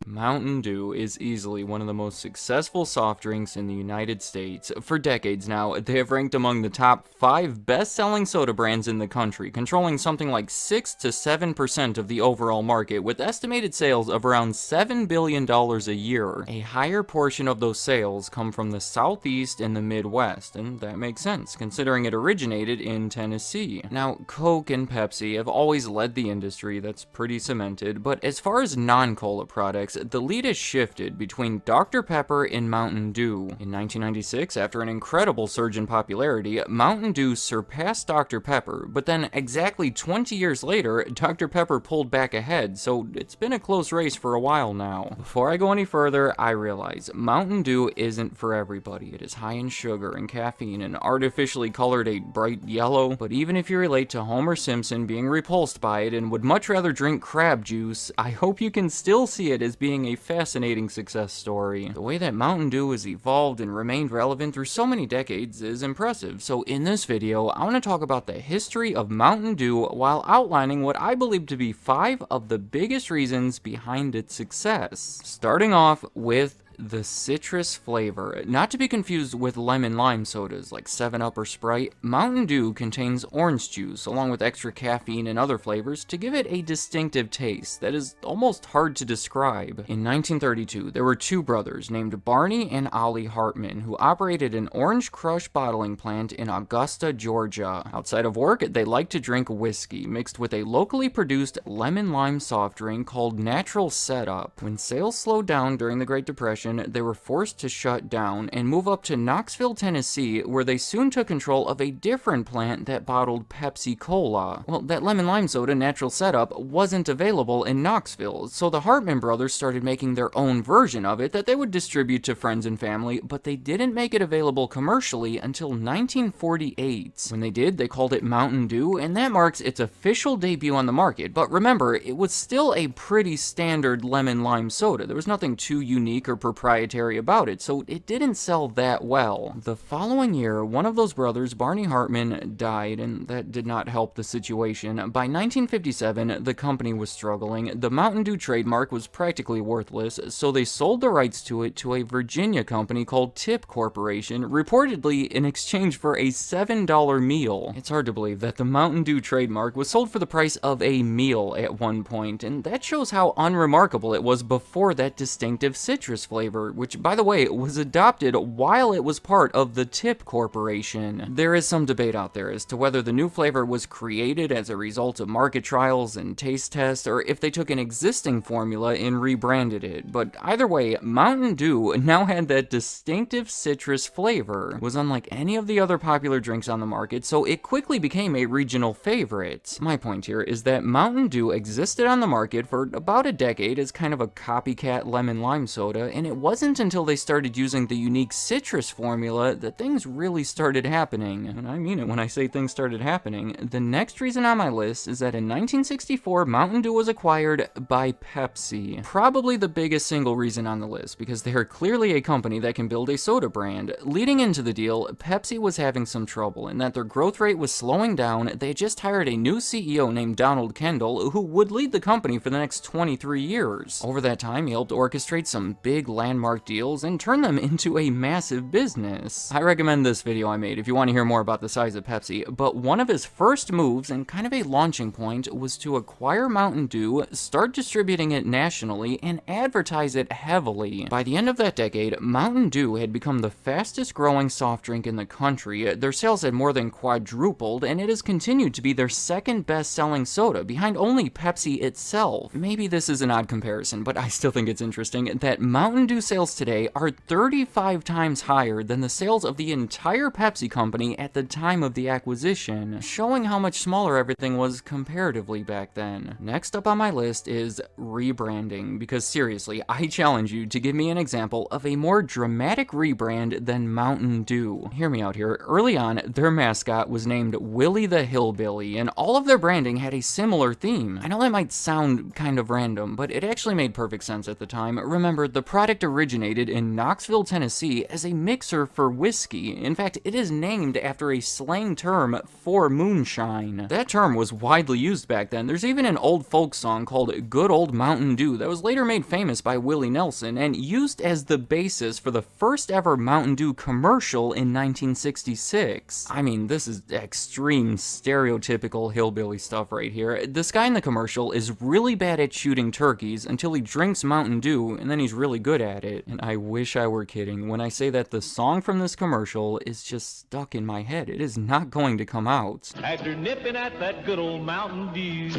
Mountain Dew is easily one of the most successful soft drinks in the United States. For decades now, they have ranked among the top 5 best-selling soda brands in the country, controlling something like 6 to 7% of the overall market, with estimated sales of around $7 billion a year. A higher portion of those sales come from the Southeast and the Midwest, and that makes sense, considering it originated in Tennessee. Now, Coke and Pepsi have always led the industry, that's pretty cemented, but as far as non-cola products, the lead has shifted between Dr. Pepper and Mountain Dew. In 1996, after an incredible surge in popularity, Mountain Dew surpassed Dr. Pepper, but then exactly 20 years later, Dr. Pepper pulled back ahead, so it's been a close race for a while now. Before I go any further, I realize Mountain Dew isn't for everybody. It is high in sugar and caffeine and artificially colored a bright yellow, but even if you relate to Homer Simpson being repulsed by it and would much rather drink crab juice, I hope you can still see it as being a fascinating success story. The way that Mountain Dew has evolved and remained relevant through so many decades is impressive, so in this video, I want to talk about the history of Mountain Dew while outlining what I believe to be 5 of the biggest reasons behind its success. Starting off with the citrus flavor. Not to be confused with lemon lime sodas like 7-Up or Sprite, Mountain Dew contains orange juice along with extra caffeine and other flavors to give it a distinctive taste that is almost hard to describe. In 1932, there were 2 brothers named Barney and Ollie Hartman who operated an Orange Crush bottling plant in Augusta, Georgia. Outside of work, they liked to drink whiskey mixed with a locally produced lemon lime soft drink called Natural Setup. When sales slowed down during the Great Depression, they were forced to shut down and move up to Knoxville, Tennessee, where they soon took control of a different plant that bottled Pepsi Cola. Well, that lemon lime soda, Natural Setup, wasn't available in Knoxville, so the Hartman brothers started making their own version of it that they would distribute to friends and family, but they didn't make it available commercially until 1948. When they did, they called it Mountain Dew, and that marks its official debut on the market, but remember, it was still a pretty standard lemon lime soda. There was nothing too unique or proprietary about it, so it didn't sell that well. The following year, one of those brothers, Barney Hartman, died, and that did not help the situation. By 1957, the company was struggling. The Mountain Dew trademark was practically worthless, so they sold the rights to it to a Virginia company called Tip Corporation, reportedly in exchange for a $7 meal. It's hard to believe that the Mountain Dew trademark was sold for the price of a meal at one point, and that shows how unremarkable it was before that distinctive citrus flavor, which, by the way, was adopted while it was part of the Tip Corporation. There is some debate out there as to whether the new flavor was created as a result of market trials and taste tests, or if they took an existing formula and rebranded it, but either way, Mountain Dew now had that distinctive citrus flavor. It was unlike any of the other popular drinks on the market, so it quickly became a regional favorite. My point here is that Mountain Dew existed on the market for about a decade as kind of a copycat lemon lime soda, and it wasn't until they started using the unique citrus formula that things really started happening. And I mean it when I say things started happening. The next reason on my list is that in 1964, Mountain Dew was acquired by Pepsi. Probably the biggest single reason on the list, because they are clearly a company that can build a soda brand. Leading into the deal, Pepsi was having some trouble in that their growth rate was slowing down. They just hired a new CEO named Donald Kendall, who would lead the company for the next 23 years. Over that time, he helped orchestrate some big landmark deals and turn them into a massive business. I recommend this video I made if you want to hear more about the size of Pepsi, but one of his first moves and kind of a launching point was to acquire Mountain Dew, start distributing it nationally, and advertise it heavily. By the end of that decade, Mountain Dew had become the fastest growing soft drink in the country. Their sales had more than quadrupled, and it has continued to be their second best selling soda, behind only Pepsi itself. Maybe this is an odd comparison, but I still think it's interesting that Mountain Dew sales today are 35 times higher than the sales of the entire Pepsi company at the time of the acquisition, showing how much smaller everything was comparatively back then. Next up on my list is rebranding, because seriously, I challenge you to give me an example of a more dramatic rebrand than Mountain Dew. Hear me out here. Early on, their mascot was named Willie the Hillbilly, and all of their branding had a similar theme. I know that might sound kind of random, but it actually made perfect sense at the time. Remember, the product fact originated in Knoxville, Tennessee as a mixer for whiskey. In fact, it is named after a slang term for moonshine. That term was widely used back then. There's even an old folk song called Good Old Mountain Dew that was later made famous by Willie Nelson and used as the basis for the first ever Mountain Dew commercial in 1966. I mean, this is extreme stereotypical hillbilly stuff right here. This guy in the commercial is really bad at shooting turkeys until he drinks Mountain Dew, and then he's really good at it. And I wish I were kidding when I say that the song from this commercial is just stuck in my head. It is not going to come out. After nipping at that good old Mountain Dew.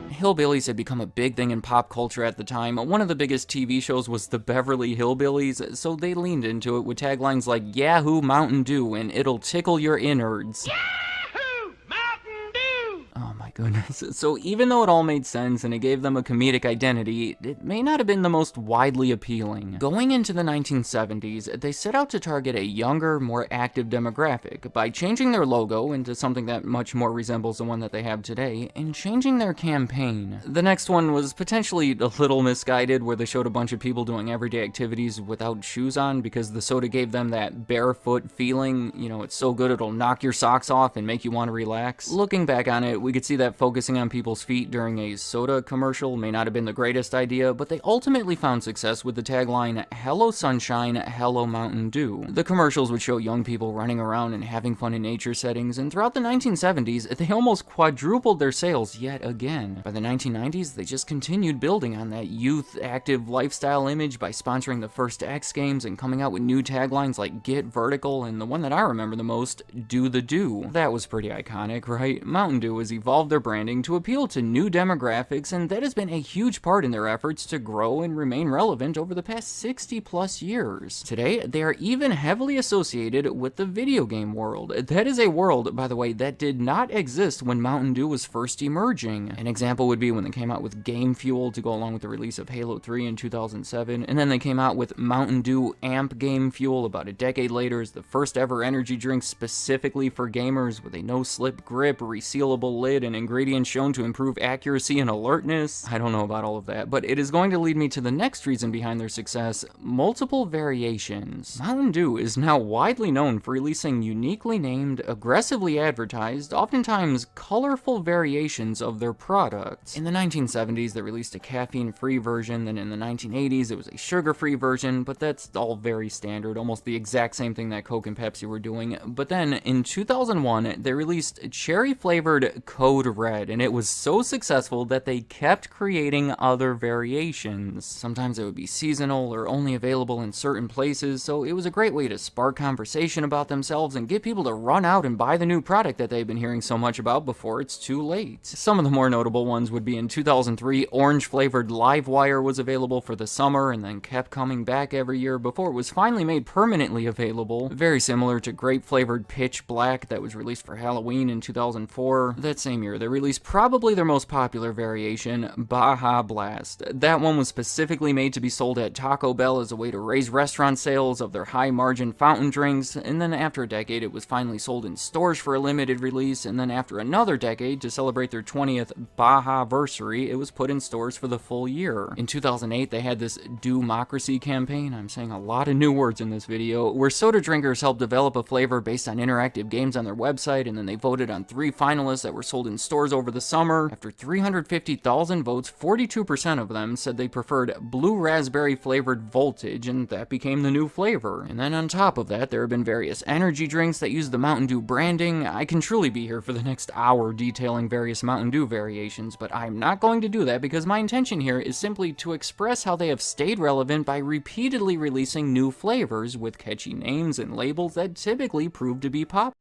Hillbillies had become a big thing in pop culture at the time. One of the biggest TV shows was the Beverly Hillbillies, so they leaned into it with taglines like Yahoo Mountain Dew and it'll tickle your innards. Oh my goodness. So even though it all made sense and it gave them a comedic identity, it may not have been the most widely appealing. Going into the 1970s, they set out to target a younger, more active demographic by changing their logo into something that much more resembles the one that they have today, and changing their campaign. The next one was potentially a little misguided, where they showed a bunch of people doing everyday activities without shoes on because the soda gave them that barefoot feeling. You know, it's so good it'll knock your socks off and make you want to relax. Looking back on it, we could see that focusing on people's feet during a soda commercial may not have been the greatest idea, but they ultimately found success with the tagline, Hello Sunshine, Hello Mountain Dew. The commercials would show young people running around and having fun in nature settings, and throughout the 1970s, they almost quadrupled their sales yet again. By the 1990s, they just continued building on that youth, active lifestyle image by sponsoring the first X Games and coming out with new taglines like Get Vertical, and the one that I remember the most, Do the Dew. That was pretty iconic, right? Mountain Dew has evolved their branding to appeal to new demographics, and that has been a huge part in their efforts to grow and remain relevant over the past 60 plus years. Today, they are even heavily associated with the video game world. That is a world, by the way, that did not exist when Mountain Dew was first emerging. An example would be when they came out with Game Fuel to go along with the release of Halo 3 in 2007, and then they came out with Mountain Dew Amp Game Fuel about a decade later as the first ever energy drink specifically for gamers with a no-slip grip, resealable lid, and ingredients shown to improve accuracy and alertness. I don't know about all of that, but it is going to lead me to the next reason behind their success: multiple variations. Mountain Dew is now widely known for releasing uniquely named, aggressively advertised, oftentimes colorful variations of their products. In the 1970s, they released a caffeine-free version, then in the 1980s, it was a sugar-free version, but that's all very standard, almost the exact same thing that Coke and Pepsi were doing. But then, in 2001, they released cherry-flavored Code Red, and it was so successful that they kept creating other variations. Sometimes it would be seasonal or only available in certain places, so it was a great way to spark conversation about themselves and get people to run out and buy the new product that they've been hearing so much about before it's too late. Some of the more notable ones would be in 2003, orange-flavored Livewire was available for the summer and then kept coming back every year before it was finally made permanently available. Very similar to grape-flavored Pitch Black that was released for Halloween in 2004. That same year, they released probably their most popular variation, Baja Blast. That one was specifically made to be sold at Taco Bell as a way to raise restaurant sales of their high-margin fountain drinks, and then after a decade it was finally sold in stores for a limited release, and then after another decade, to celebrate their 20th Baja-versary, it was put in stores for the full year. In 2008, they had this Dew-mocracy campaign, I'm saying a lot of new words in this video, where soda drinkers helped develop a flavor based on interactive games on their website, and then they voted on 3 finalists that were sold in stores over the summer. After 350,000 votes, 42% of them said they preferred blue raspberry flavored Voltage, and that became the new flavor. And then on top of that, there have been various energy drinks that use the Mountain Dew branding. I can truly be here for the next hour detailing various Mountain Dew variations, but I'm not going to do that because my intention here is simply to express how they have stayed relevant by repeatedly releasing new flavors with catchy names and labels that typically prove to be popular.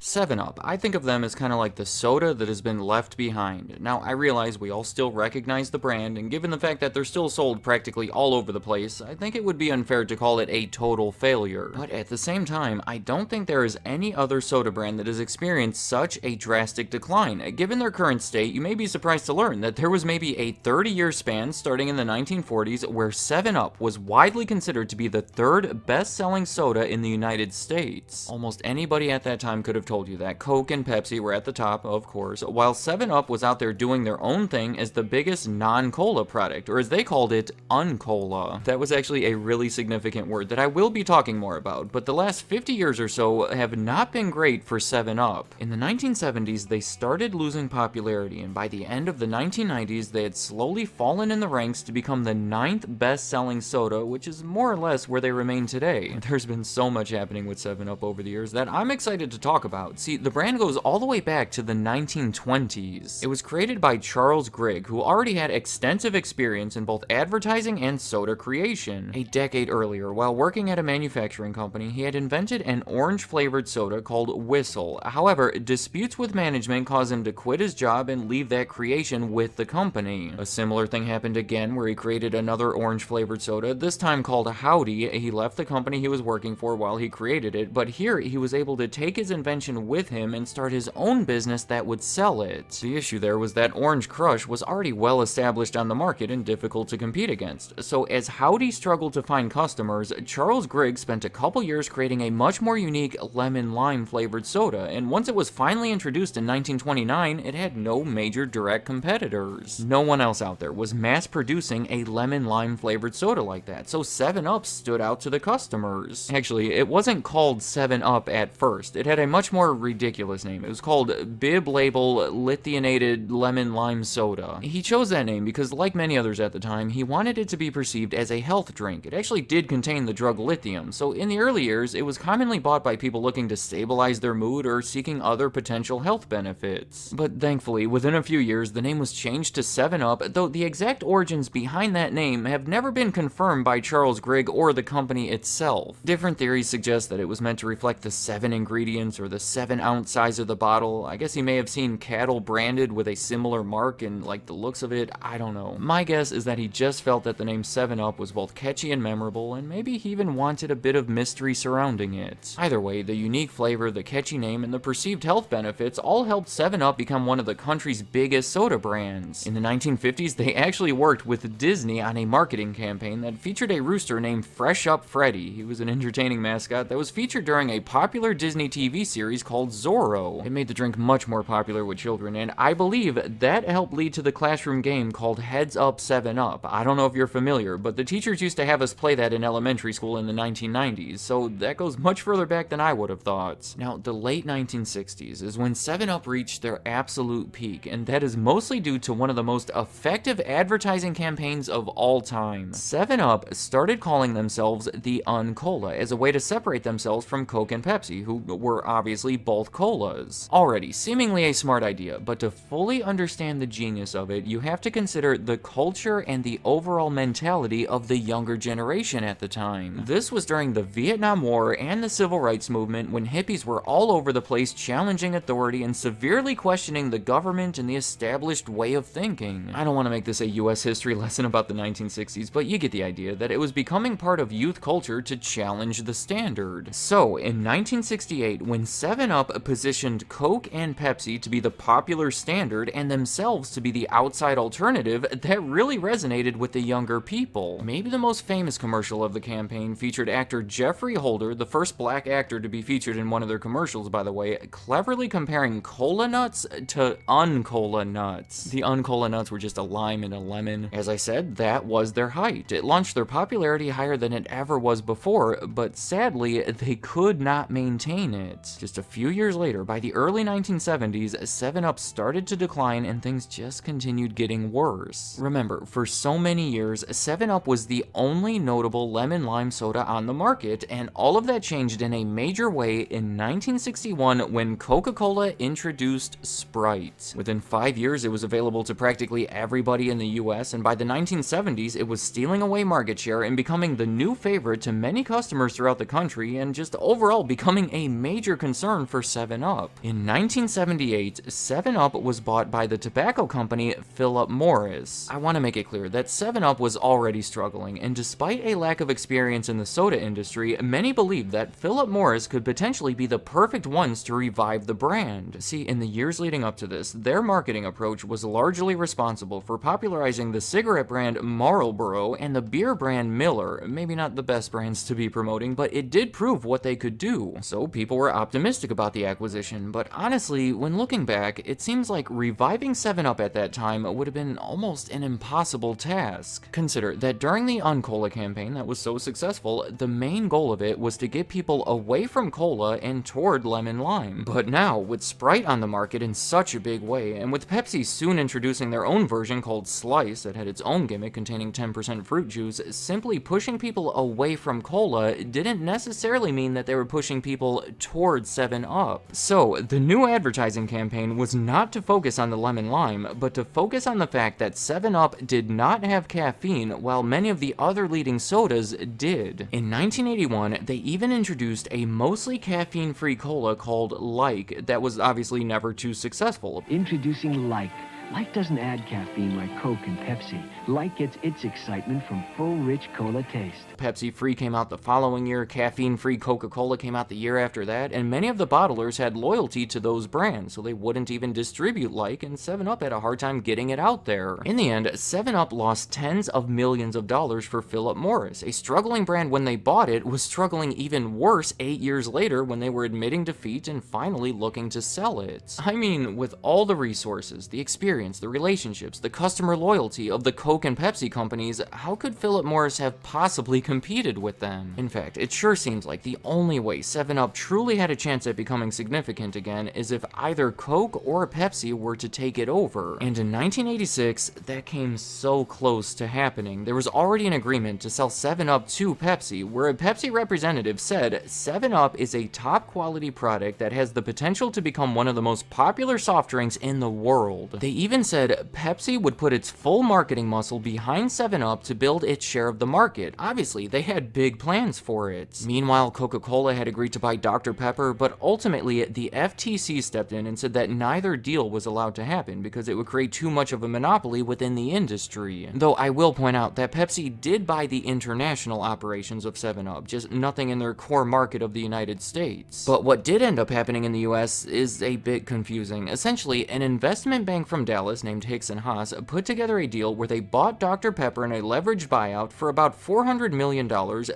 7-Up. I think of them as kind of like the soda that has been left behind. Now, I realize we all still recognize the brand, and given the fact that they're still sold practically all over the place, I think it would be unfair to call it a total failure. But at the same time, I don't think there is any other soda brand that has experienced such a drastic decline. Given their current state, you may be surprised to learn that there was maybe a 30-year span starting in the 1940s where 7-Up was widely considered to be the 3rd best-selling soda in the United States. Almost anybody at that time could have told told you that. Coke and Pepsi were at the top, of course, while 7-Up was out there doing their own thing as the biggest non-cola product, or as they called it, uncola. That was actually a really significant word that I will be talking more about, but the last 50 years or so have not been great for 7-Up. In the 1970s, they started losing popularity, and by the end of the 1990s, they had slowly fallen in the ranks to become the 9th best-selling soda, which is more or less where they remain today. There's been so much happening with 7-Up over the years that I'm excited to talk about. See, the brand goes all the way back to the 1920s. It was created by Charles Grigg, who already had extensive experience in both advertising and soda creation. A decade earlier, while working at a manufacturing company, he had invented an orange-flavored soda called Whistle. However, disputes with management caused him to quit his job and leave that creation with the company. A similar thing happened again where he created another orange-flavored soda, this time called Howdy. He left the company he was working for while he created it, but here he was able to take his invention with him and start his own business that would sell it. The issue there was that Orange Crush was already well established on the market and difficult to compete against. So as Howdy struggled to find customers, Charles Grigg spent a couple years creating a much more unique lemon-lime flavored soda, and once it was finally introduced in 1929, it had no major direct competitors. No one else out there was mass-producing a lemon-lime flavored soda like that, so 7-Up stood out to the customers. Actually, it wasn't called 7-Up at first. It had a much more ridiculous name. It was called Bib Label Lithianated Lemon Lime Soda. He chose that name because, like many others at the time, he wanted it to be perceived as a health drink. It actually did contain the drug lithium, so in the early years, it was commonly bought by people looking to stabilize their mood or seeking other potential health benefits. But thankfully, within a few years, the name was changed to 7-Up, though the exact origins behind that name have never been confirmed by Charles Grigg or the company itself. Different theories suggest that it was meant to reflect the 7 ingredients or the 7-ounce size of the bottle. I guess he may have seen cattle branded with a similar mark and like the looks of it, I don't know. My guess is that he just felt that the name 7-Up was both catchy and memorable, and maybe he even wanted a bit of mystery surrounding it. Either way, the unique flavor, the catchy name, and the perceived health benefits all helped 7-Up become one of the country's biggest soda brands. In the 1950s, they actually worked with Disney on a marketing campaign that featured a rooster named Fresh Up Freddy. He was an entertaining mascot that was featured during a popular Disney TV series called Zorro. It made the drink much more popular with children, and I believe that helped lead to the classroom game called Heads Up 7-Up. I don't know if you're familiar, but the teachers used to have us play that in elementary school in the 1990s, so that goes much further back than I would have thought. Now, the late 1960s is when 7-Up reached their absolute peak, and that is mostly due to one of the most effective advertising campaigns of all time. 7-Up started calling themselves the Uncola as a way to separate themselves from Coke and Pepsi, who were obviously both colas. Already, seemingly a smart idea, but to fully understand the genius of it, you have to consider the culture and the overall mentality of the younger generation at the time. This was during the Vietnam War and the Civil Rights Movement, when hippies were all over the place challenging authority and severely questioning the government and the established way of thinking. I don't want to make this a US history lesson about the 1960s, but you get the idea that it was becoming part of youth culture to challenge the standard. So, in 1968, when 7-Up positioned Coke and Pepsi to be the popular standard and themselves to be the outside alternative, that really resonated with the younger people. Maybe the most famous commercial of the campaign featured actor Jeffrey Holder, the first black actor to be featured in one of their commercials, by the way, cleverly comparing cola nuts to uncola nuts. The uncola nuts were just a lime and a lemon. As I said, that was their height. It launched their popularity higher than it ever was before, but sadly, they could not maintain it. Just a few years later, by the early 1970s, 7-Up started to decline and things just continued getting worse. Remember, for so many years, 7-Up was the only notable lemon-lime soda on the market, and all of that changed in a major way in 1961 when Coca-Cola introduced Sprite. Within 5 years, it was available to practically everybody in the US, and by the 1970s, it was stealing away market share and becoming the new favorite to many customers throughout the country, and just overall becoming a major concern for 7-Up. In 1978, 7-Up was bought by the tobacco company Philip Morris. I want to make it clear that 7-Up was already struggling, and despite a lack of experience in the soda industry, many believed that Philip Morris could potentially be the perfect ones to revive the brand. See, in the years leading up to this, their marketing approach was largely responsible for popularizing the cigarette brand Marlboro and the beer brand Miller. Maybe not the best brands to be promoting, but it did prove what they could do. So people were optimistic optimistic about the acquisition, but honestly, when looking back, it seems like reviving 7-Up at that time would have been almost an impossible task. Consider that during the Uncola campaign that was so successful, the main goal of it was to get people away from cola and toward lemon lime. But now, with Sprite on the market in such a big way, and with Pepsi soon introducing their own version called Slice that had its own gimmick containing 10% fruit juice, simply pushing people away from cola didn't necessarily mean that they were pushing people towards 7-Up. So, the new advertising campaign was not to focus on the lemon lime, but to focus on the fact that 7-Up did not have caffeine while many of the other leading sodas did. In 1981, they even introduced a mostly caffeine-free cola called Like that was obviously never too successful. Introducing Like. Like doesn't add caffeine like Coke and Pepsi. Like gets its excitement from full, rich cola taste. Pepsi Free came out the following year, caffeine-free Coca-Cola came out the year after that, and many of the bottlers had loyalty to those brands, so they wouldn't even distribute Like, and 7-Up had a hard time getting it out there. In the end, 7-Up lost tens of millions of dollars for Philip Morris. A struggling brand when they bought it was struggling even worse 8 years later when they were admitting defeat and finally looking to sell it. I mean, with all the resources, the experience, the relationships, the customer loyalty of the Coke and Pepsi companies, how could Philip Morris have possibly competed with them? In fact, it sure seems like the only way 7-Up truly had a chance at becoming significant again is if either Coke or Pepsi were to take it over. And in 1986, that came so close to happening. There was already an agreement to sell 7-Up to Pepsi, where a Pepsi representative said 7-Up is a top quality product that has the potential to become one of the most popular soft drinks in the world. They even said Pepsi would put its full marketing muscle behind 7-Up to build its share of the market. Obviously, they had big plans for it. Meanwhile, Coca-Cola had agreed to buy Dr. Pepper, but ultimately the FTC stepped in and said that neither deal was allowed to happen because it would create too much of a monopoly within the industry. Though I will point out that Pepsi did buy the international operations of 7-Up, just nothing in their core market of the United States. But what did end up happening in the US is a bit confusing. Essentially, an investment bank from Dallas named Hicks and Haas put together a deal where they bought Dr. Pepper in a leveraged buyout for about $400 million.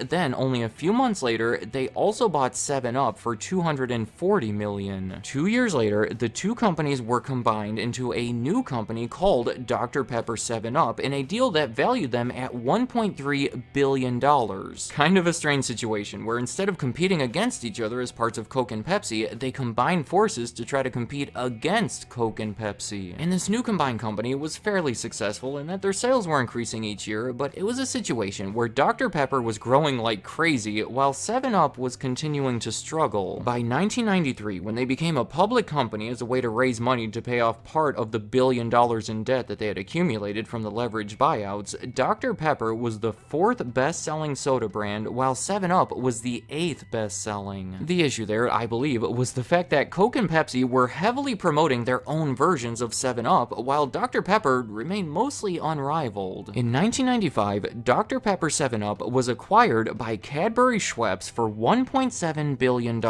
Then, only a few months later, they also bought 7-Up for $240 million. 2 years later, the two companies were combined into a new company called Dr. Pepper 7-Up in a deal that valued them at $1.3 billion. Kind of a strange situation where instead of competing against each other as parts of Coke and Pepsi, they combined forces to try to compete against Coke and Pepsi. And this new combined company was fairly successful in that their sales were increasing each year, but it was a situation where Dr. Pepper was growing like crazy while 7-Up was continuing to struggle. By 1993, when they became a public company as a way to raise money to pay off part of the $1 billion in debt that they had accumulated from the leveraged buyouts, Dr. Pepper was the 4th best-selling soda brand, while 7-Up was the 8th best-selling. The issue there, I believe, was the fact that Coke and Pepsi were heavily promoting their own versions of 7-Up, while Dr. Pepper remained mostly unrivaled. In 1995, Dr. Pepper 7-Up was acquired by Cadbury Schweppes for $1.7 billion.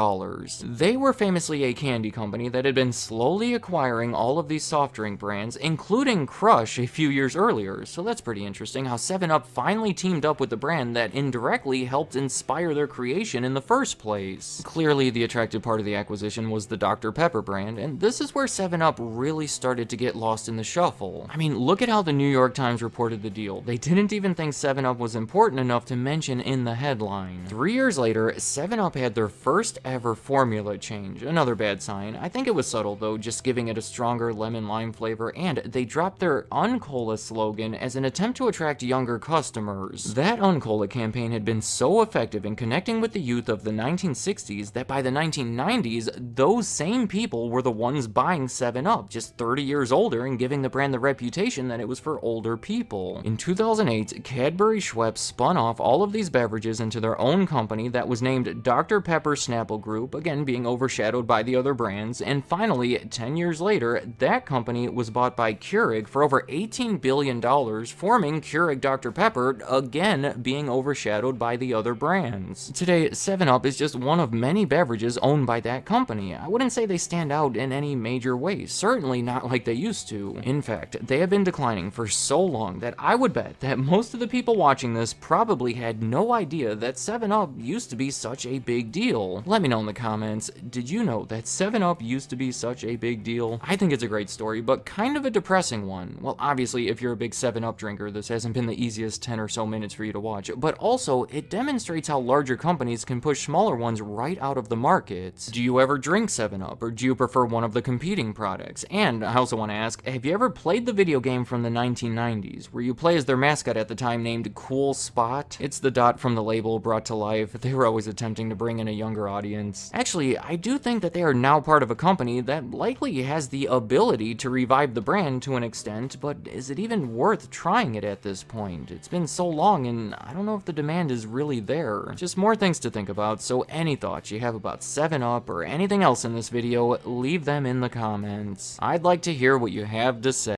They were famously a candy company that had been slowly acquiring all of these soft drink brands, including Crush a few years earlier, so that's pretty interesting how 7-Up finally teamed up with the brand that indirectly helped inspire their creation in the first place. Clearly, the attractive part of the acquisition was the Dr. Pepper brand, and this is where 7-Up really started to get lost in the shuffle. I mean, look at how the New York Times reported the deal. They didn't even think 7-Up was important enough to mention in the headline. 3 years later, 7-Up had their first ever formula change. Another bad sign. I think it was subtle though, just giving it a stronger lemon lime flavor, and they dropped their Uncola slogan as an attempt to attract younger customers. That Uncola campaign had been so effective in connecting with the youth of the 1960s that by the 1990s, those same people were the ones buying 7-Up, just 30 years older and giving the brand the reputation that it was for older people. In 2008, Cadbury Schweppes spun off all of these beverages into their own company that was named Dr. Pepper Snapple Group, again being overshadowed by the other brands, and finally, 10 years later, that company was bought by Keurig for over $18 billion, forming Keurig Dr. Pepper, again being overshadowed by the other brands. Today, 7-Up is just one of many beverages owned by that company. I wouldn't say they stand out in any major way, certainly not like they used used to. In fact, they have been declining for so long that I would bet that most of the people watching this probably had no idea that 7-Up used to be such a big deal. Let me know in the comments, did you know that 7-Up used to be such a big deal? I think it's a great story, but kind of a depressing one. Well, obviously, if you're a big 7-Up drinker, this hasn't been the easiest 10 or so minutes for you to watch, but also, it demonstrates how larger companies can push smaller ones right out of the market. Do you ever drink 7-Up, or do you prefer one of the competing products? And I also want to ask, have you ever played the video game from the 1990s, where you play as their mascot at the time named Cool Spot? It's the dot from the label brought to life. They were always attempting to bring in a younger audience. Actually, I do think that they are now part of a company that likely has the ability to revive the brand to an extent, but is it even worth trying it at this point? It's been so long, and I don't know if the demand is really there. Just more things to think about, so any thoughts you have about 7-Up or anything else in this video, leave them in the comments. I'd like to hear what you have to say.